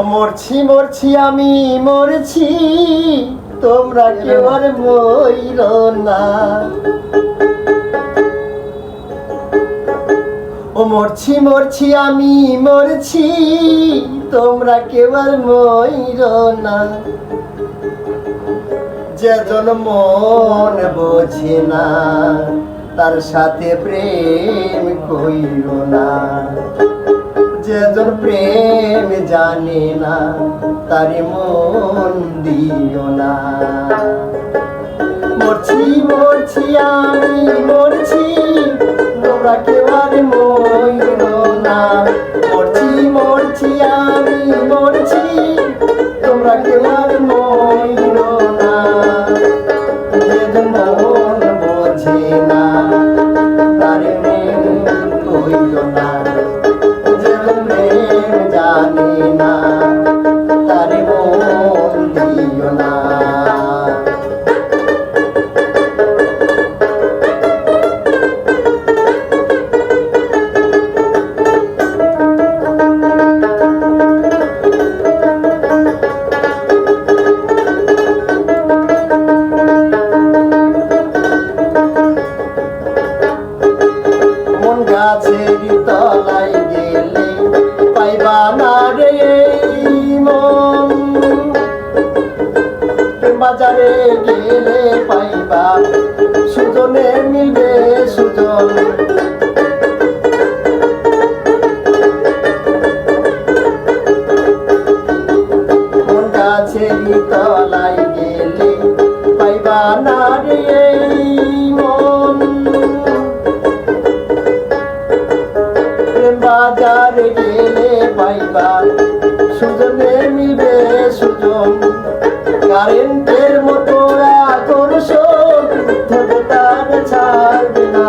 মরছি মরছি আমি মরছি, তোমরা কেউ আর মইর না। ও মরছি মরছি আমি মরছি, তোমরা কেউ আর মইর না। যেজন মন বোঝে না, তার সাথে প্রেম কইরো না। যেজন প্রেম জানে না, তারে মন দিও না। মরছি মরছি আমি মরছি, তোমরা কেউ আর মইরো না। মরছি মরছি আমি মরছি, তোমরা কেউ আর মইরো না। যেজন মন বোঝে না, তারে প্রেম কইরো না। জানি না, তারে মন দিও না। মন গাছের তলায় গেলে পাইবা না রে মন, বাজারে গেলে পাইবা সুজনে মিলবে সুজন। মন গাছের তলায় গেলে পাইবা না রে মন, বাজারে গেলে পাইবা সুজনে মিলবে সুজন। কারেন্টের মতো আকর্ষণ তার ছাড়বে না।